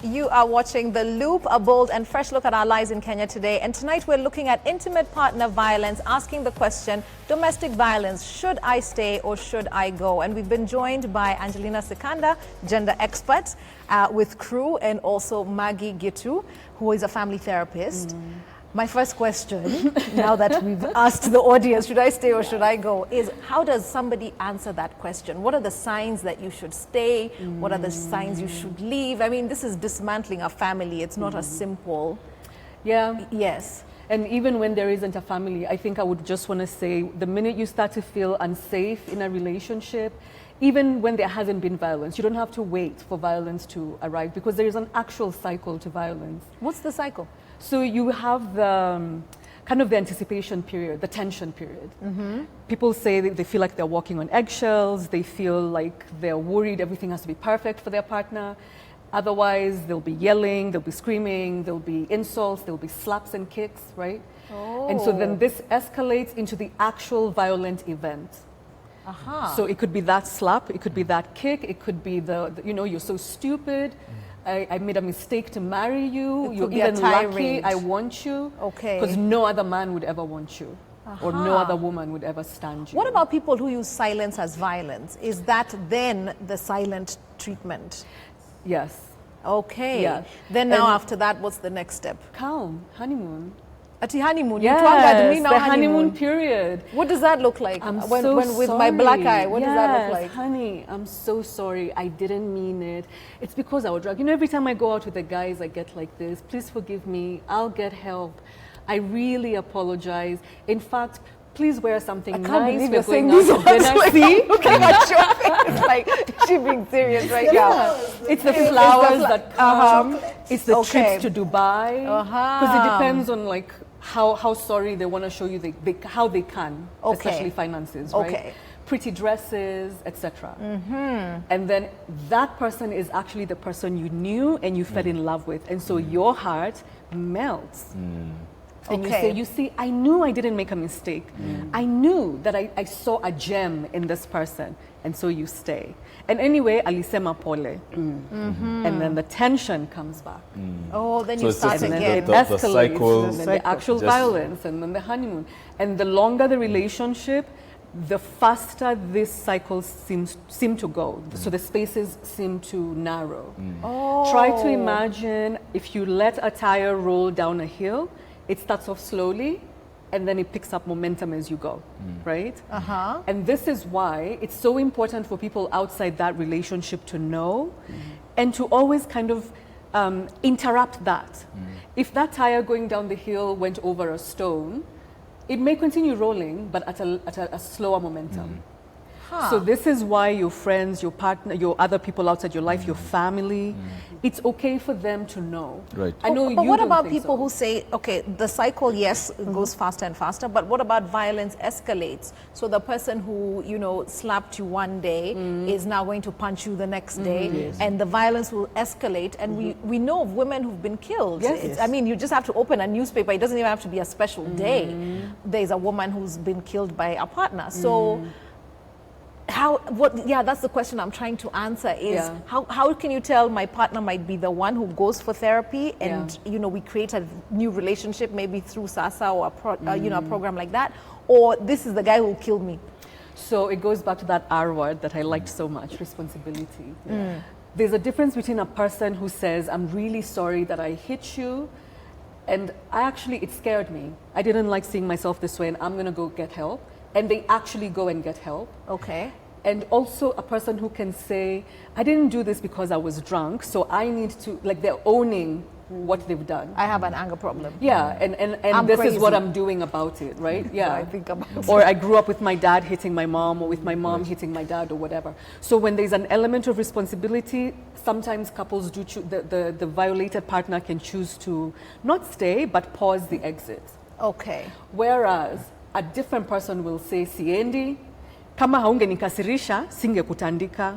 You are watching The Loop, a bold and fresh look at our lives in Kenya today. And tonight we're looking at intimate partner violence, asking the question, domestic violence, should I stay or should I go? And we've been joined by Angelina Sikanda, gender expert with Crew, and also Maggie Gitu, who is a family therapist. My first question, now that we've asked the audience, should I stay or should I go, is how does somebody answer that question? What are the signs that you should stay? What are the signs you should leave? I mean, this is dismantling a family. It's not a simple... Yeah. Yes. And even when there isn't a family, I think I would just want to say, the minute you start to feel unsafe in a relationship, even when there hasn't been violence, you don't have to wait for violence to arrive, because there is an actual cycle to violence. What's the cycle? So you have the kind of the anticipation period, the tension period. People say they feel like they're walking on eggshells. They feel like they're worried everything has to be perfect for their partner. Otherwise, they'll be yelling, they'll be screaming, there'll be insults, there'll be slaps and kicks, right? And so then this escalates into the actual violent event. So it could be that slap, it could be that kick, it could be the you know, you're so stupid. I made a mistake to marry you. You're even lucky I want you. Okay. Because no other man would ever want you. Or no other woman would ever stand you. What about people who use silence as violence? Is that then the silent treatment? Yes. Okay. Yeah. Then now after that, what's the next step? Calm. Honeymoon. Ati honeymoon. Yes, the honeymoon period. What does that look like? I'm when so with sorry. my black eye, what does that look like? Honey, I'm so sorry. I didn't mean it. It's because I was drunk. You know, every time I go out with the guys, I get like this. Please forgive me. I'll get help. I really apologize. In fact, please wear something nice. I can't believe you're going saying these out to dinner. words. See? Looking at your face, like, is she being serious right now? It's the flowers that come. It's the trips to Dubai. Because it depends on like how sorry they want to show you how they can, especially finances, right? Pretty dresses, etc. And then that person is actually the person you knew and you fell in love with, and so your heart melts. And you say, you see, I knew I didn't make a mistake. I knew that I saw a gem in this person. And so you stay. And anyway, alisema pole. And then the tension comes back. Oh, then So you it's start just again. It escalates, the cycle, and then the actual just- violence, and then the honeymoon. And the longer the relationship, the faster this cycle seem to go. So the spaces seem to narrow. Try to imagine if you let a tire roll down a hill, it starts off slowly, and then it picks up momentum as you go, right? And this is why it's so important for people outside that relationship to know and to always kind of interrupt that. If that tire going down the hill went over a stone, it may continue rolling, but at a slower momentum. So this is why your friends, your partner, your other people outside your life, your family, it's okay for them to know. Right. I know But you what don't about think people so. who say, okay, the cycle, yes, goes faster and faster, but what about violence escalates? So the person who, you know, slapped you one day is now going to punch you the next day, and the violence will escalate. And we know of women who've been killed. Yes. I mean, you just have to open a newspaper. It doesn't even have to be a special day. There's a woman who's been killed by a partner. So that's the question I'm trying to answer is how can you tell my partner might be the one who goes for therapy and you know, we create a new relationship maybe through SASA or you know, a program like that, or this is the guy who will kill me? So it goes back to that R word that I liked so much, responsibility. There's a difference between a person who says, I'm really sorry that I hit you, and it scared me. I didn't like seeing myself this way, and I'm gonna go get help. And they actually go and get help. Okay. And also a person who can say, I didn't do this because I was drunk, so I need to, like, they're owning what they've done. I have an anger problem. Yeah, and this is what I'm doing about it, right? Yeah. I think about it. Or I grew up with my dad hitting my mom, or with my mom hitting my dad, or whatever. So when there's an element of responsibility, sometimes couples do the violated partner can choose to not stay, but pause the exit. Okay. Whereas a different person will say, siendi, kama haungenikasirisha singekutandika.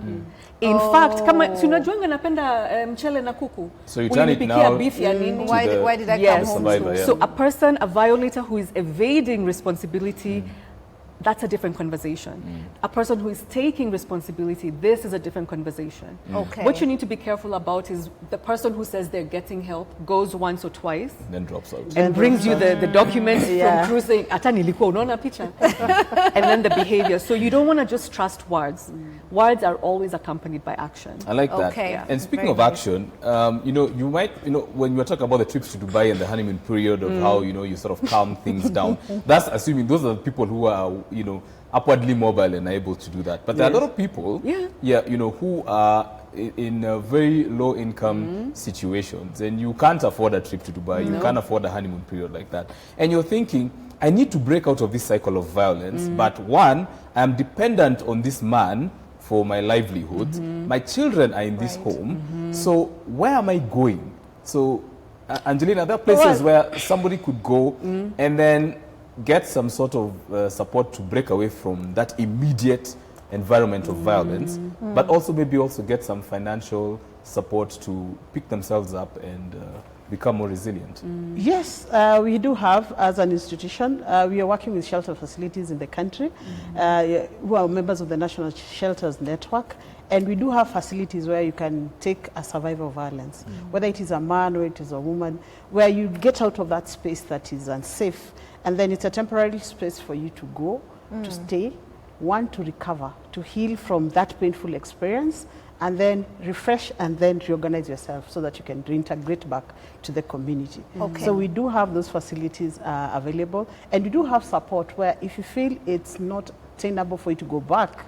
In fact, kama si unajuanga napenda mchele na kuku, so you turn it now beef ya nini? Why did I come home survivor, to? yeah. So a violator who is evading responsibility that's a different conversation. A person who is taking responsibility, this is a different conversation. Okay. What you need to be careful about is the person who says they're getting help goes once or twice Then drops out. and brings you the documents from cruising. "Ata nilikuwa unaona picha." And then the behavior. So you don't want to just trust words. Words are always accompanied by action. I like that. Okay. Yeah. And speaking Very of action, you know, you might, you know, when you were talking about the trips to Dubai and the honeymoon period of how, you know, you sort of calm things down, that's assuming those are the people who are, you know, upwardly mobile and able to do that. But there are a lot of people, you know, who are in very low income situations, and you can't afford a trip to Dubai, you can't afford a honeymoon period like that. And you're thinking, I need to break out of this cycle of violence, but one, I'm dependent on this man for my livelihood. My children are in this home. So where am I going? So, Angelina, there are places where somebody could go and then get some sort of support to break away from that immediate environment of violence, but also maybe also get some financial support to pick themselves up and become more resilient. Yes, we do have, as an institution, we are working with shelter facilities in the country who are members of the National Shelters Network. And we do have facilities where you can take a survivor of violence, whether it is a man or it is a woman, where you get out of that space that is unsafe. And then it's a temporary space for you to go, to stay, one, to recover, to heal from that painful experience, and then refresh and then reorganize yourself so that you can reintegrate back to the community. Okay. So we do have those facilities available, and we do have support where if you feel it's not attainable for you to go back,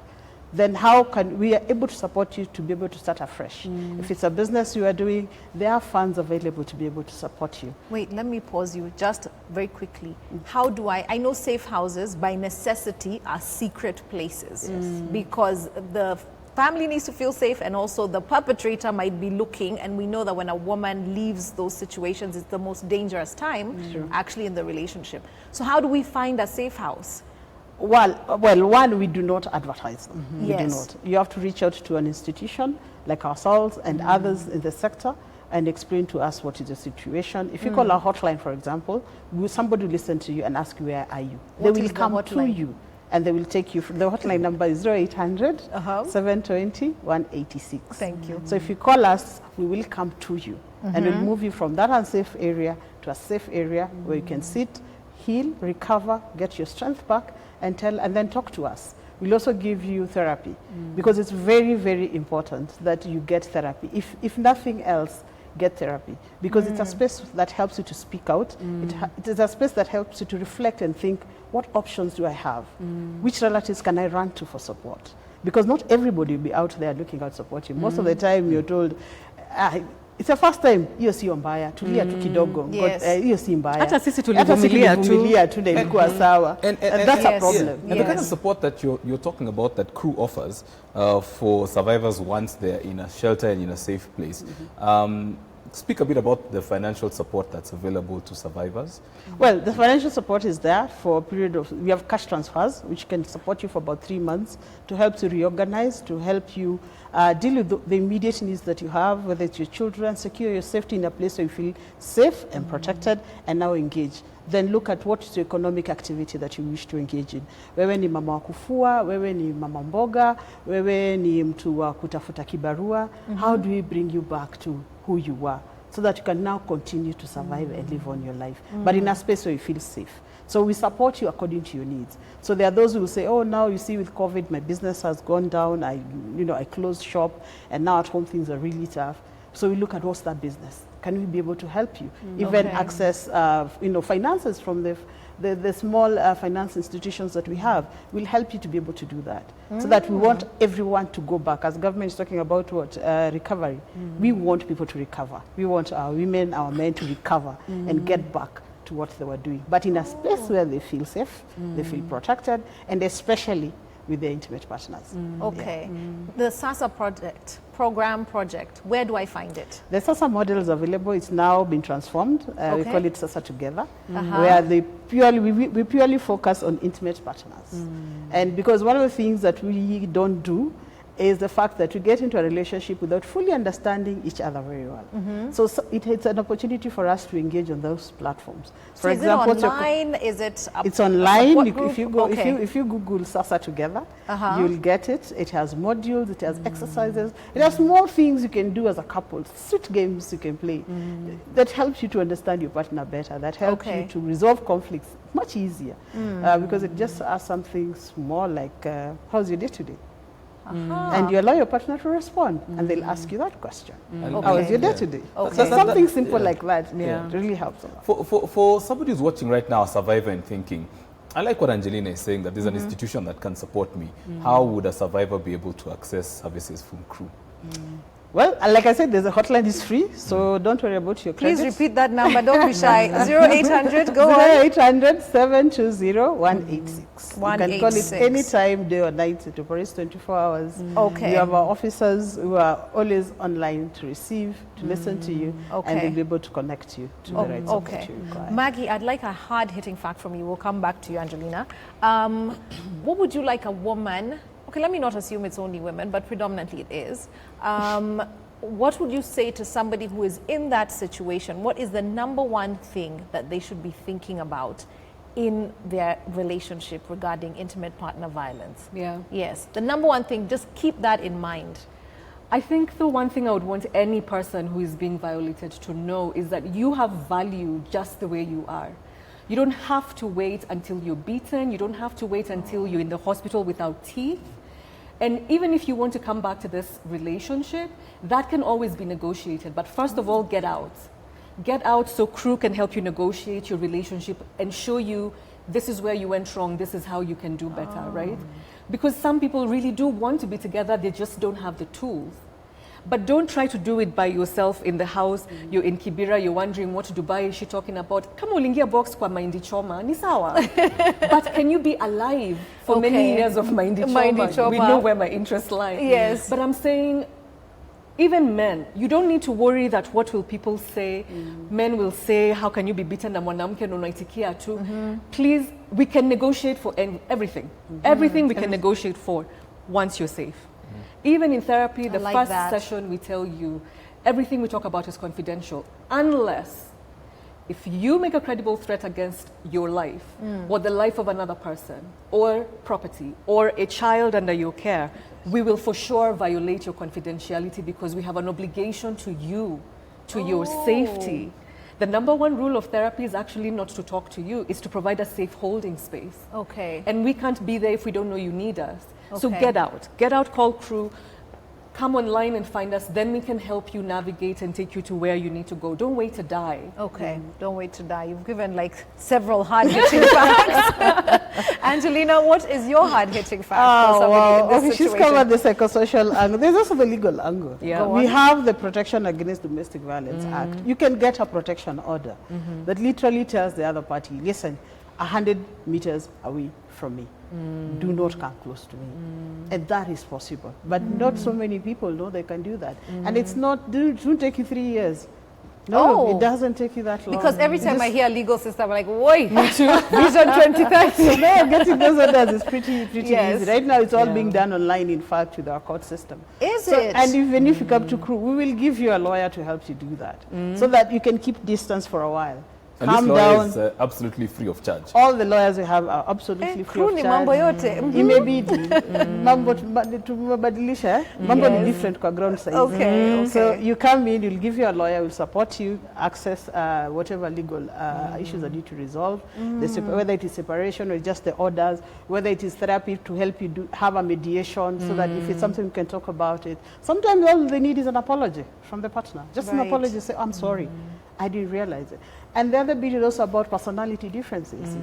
then how can we are able to support you to be able to start afresh. If it's a business you are doing, there are funds available to be able to support you. Wait, let me pause you just very quickly. How do I know safe houses by necessity are secret places because the family needs to feel safe, and also the perpetrator might be looking, and we know that when a woman leaves those situations, it's the most dangerous time actually in the relationship. So how do we find a safe house? Well, one, we do not advertise them. We do Yes. not. You have to reach out to an institution like ourselves and others in the sector and explain to us what is the situation. If you call our hotline, for example, somebody will listen to you and ask you, where are you? What They is will the come to hotline? you, and they will take you. The hotline number is 0800 720 186. Thank you. So if you call us, we will come to you and we'll move you from that unsafe area to a safe area where you can sit, heal, recover, get your strength back, and then talk to us. We'll also give you therapy because it's very, very important that you get therapy. If nothing else, get therapy because it's a space that helps you to speak out. It is a space that helps you to reflect and think, what options do I have? Which relatives can I run to for support? Because not everybody will be out there looking out supporting. Most of the time you're told, it's the first time, hiyo sio mbaya, tulia tu kidogo, Yes. hiyo si mbaya. Hata sisi tulivumilia tu. Tulivumilia tu na ilikuwa sawa. And that's a Yes. problem. And the kind of support that you're talking about that crew offers for survivors once they're in a shelter and in a safe place. Speak a bit about the financial support that's available to survivors. Well, the financial support is there for a period of, we have cash transfers, which can support you for about 3 months to help you reorganize, to help you deal with the immediate needs that you have, whether it's your children, secure your safety in a place where you feel safe and protected, and now engage. Then look at what is the economic activity that you wish to engage in. Wewe ni mama wa kufua, wewe ni mama mboga, wewe ni mtu wa kutafuta kibarua. How do we bring you back to who you were so that you can now continue to survive and live on your life, but in a space where you feel safe? So we support you according to your needs. So there are those who will say, oh, now you see with COVID, my business has gone down. I closed shop, and now at home things are really tough. So we look at what's that business. Can we be able to help you? Even access, finances from the small finance institutions that we have will help you to be able to do that. So that we want everyone to go back. As government is talking about recovery, we want people to recover. We want our women, our men to recover and get back to what they were doing. But in a space where they feel safe, they feel protected, and especially with their intimate partners. Okay. The SASA program project, where do I find it? The SASA model is available. It's now been transformed. We call it SASA Together, where we purely focus on intimate partners. And because one of the things that we don't do is the fact that you get into a relationship without fully understanding each other very well. So it's an opportunity for us to engage on those platforms. So is it online? Is it it's online. support If group? you go, Okay. if you Google Sasa Together, you'll get it. It has modules, it has exercises, it has small things you can do as a couple, sweet games you can play that helps you to understand your partner better, that helps Okay. you to resolve conflicts much easier because it just asks something small like, how's your day today? And you allow your partner to respond, and they'll ask you that question. How was your day today? Okay. So something simple yeah. like that Yeah. really helps a lot. For somebody who's watching right now, a survivor, and thinking, I like what Angelina is saying, that there's an institution that can support me. How would a survivor be able to access services from CRU? Well, like I said, there's a hotline, is free, so don't worry about your credit. Please repeat that number. Don't be shy. 0800. Go on. 0800 720 186. You can call it 186. anytime, day or night. It operates 24 hours. Okay. We have our officers who are always online to receive, to listen to you, Okay. and they'll be able to connect you to the right support Okay. you require. Maggie, I'd like a hard-hitting fact from you. We'll come back to you, Angelina. What would you like a woman, okay, let me not assume it's only women, but predominantly it is. What would you say to somebody who is in that situation? What is the number one thing that they should be thinking about in their relationship regarding intimate partner violence? Yeah. Yes, the number one thing, just keep that in mind. I think the one thing I would want any person who is being violated to know is that you have value just the way you are. You don't have to wait until you're beaten. You don't have to wait until you're in the hospital without teeth. And even if you want to come back to this relationship, that can always be negotiated. But first of all, get out. Get out so CRU can help you negotiate your relationship and show you this is where you went wrong, this is how you can do better, right? Because some people really do want to be together, they just don't have the tools. But don't try to do it by yourself in the house. You're in Kibera, you're wondering what Dubai is she talking about. Kama ulingia box kwa mahindi choma, ni sawa. But can you be alive for many Okay. years of mahindi Mahindi choma? We choma. know where my interests lie. Yes. But I'm saying, even men, you don't need to worry that what will people say. Men will say, how can you be beaten na mwanamke na unaitikia tu? Please, we can negotiate for everything. Everything we can negotiate for once you're safe. Even in therapy, the like first that. session we tell you, everything we talk about is confidential, unless if you make a credible threat against your life or the life of another person or property or a child under your care, we will for sure violate your confidentiality because we have an obligation to you, to your safety. The number one rule of therapy is actually not to talk to you, it's to provide a safe holding space. Okay. And we can't be there if we don't know you need us. So Okay. get out, call CRU, come online and find us, then we can help you navigate and take you to where you need to go. Don't wait to die. Okay, don't wait to die. You've given like several hard-hitting facts. Angelina, what is your hard-hitting fact for somebody in this okay, she's situation? covered the psychosocial angle. There's also the legal angle. Yeah. Go We on. have the Protection Against Domestic Violence Act. You can get a protection order that literally tells the other party, listen, 100 meters away from me. Do not come close to me. And that is possible. But not so many people know they can do that. And it's not, it won't take you 3 years. No, Oh. it doesn't take you that long. Because every You time I just- hear legal system, I'm like, woi, Vision 2030. no, getting those orders is pretty Yes. easy. Right now, it's all Yeah. being done online, in fact, with our court system. Is So, it? and even if you come to CRU, we will give you a lawyer to help you do that, so that you can keep distance for a while. And this Calm lawyer down. is absolutely free of charge. All the lawyers we have are absolutely free CRU of ni charge. mambo yote. Imebidi mambo tumebadilisha mambo ni different kwa ground size. Okay, So okay. you come in, you'll give you a lawyer, will support you, access whatever legal issues that you need to resolve, whether it is separation or just the orders, whether it is therapy to help you have a mediation, so that if it's something we can talk about it. Sometimes all they need is an apology from the partner. Just an Right. apology, say, I'm sorry, I didn't realize it. And the other bit is also about personality differences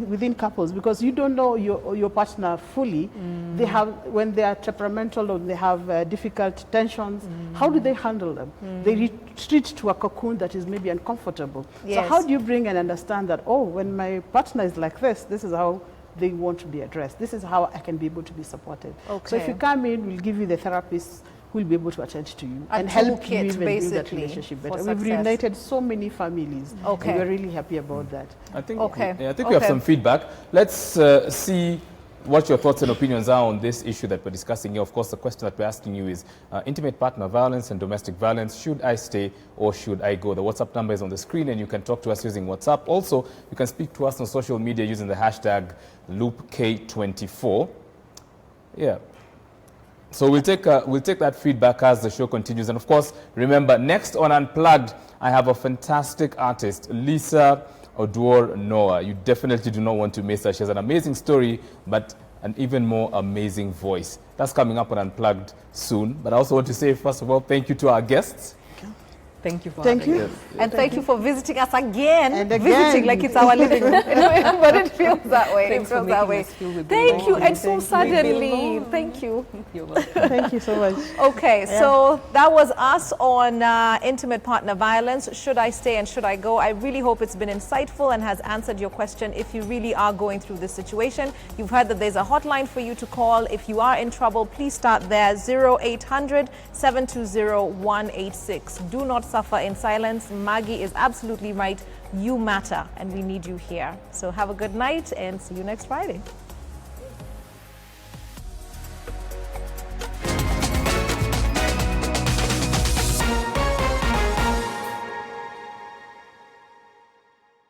within couples, because you don't know your partner fully. They have, when they are temperamental or they have difficult tensions, how do they handle them? They retreat to a cocoon that is maybe uncomfortable. Yes. So how do you bring and understand that, oh, when my partner is like this is how they want to be addressed. This is how I can be able to be supported. So if Okay. you come in, we'll give you the therapist who will be able to attend to you A and help you toolkit, even build that basically, relationship for better. We've success. reunited so many families. Okay. And we're really happy about that. I think, Okay. yeah, I think we have Okay. some feedback. Let's see what your thoughts and opinions are on this issue that we're discussing here. Of course, the question that we're asking you is intimate partner violence and domestic violence. Should I stay or should I go? The WhatsApp number is on the screen, and you can talk to us using WhatsApp. Also, you can speak to us on social media using the hashtag LoopK24. Yeah. So we'll take that feedback as the show continues. And of course, remember, next on Unplugged, I have a fantastic artist, Lisa Oduor Noah. You definitely do not want to miss her. She has an amazing story, but an even more amazing voice. That's coming up on Unplugged soon. But I also want to say, first of all, thank you to our guests. Thank you for Thank having you. us. And thank you for visiting us again. And again. Visiting like it's our living room. But it feels that way. Thanks it feels for that making way. us feel we Thank you. belong. And so Thank you. suddenly, thank you. You're welcome. Thank you so much. Okay, so that was us on intimate partner violence. Should I stay and should I go? I really hope it's been insightful and has answered your question. If you really are going through this situation, you've heard that there's a hotline for you to call. If you are in trouble, please start there, 0800 720 186. Do not suffer in silence. Maggie is absolutely right. You matter, and we need you here. So have a good night and see you next Friday.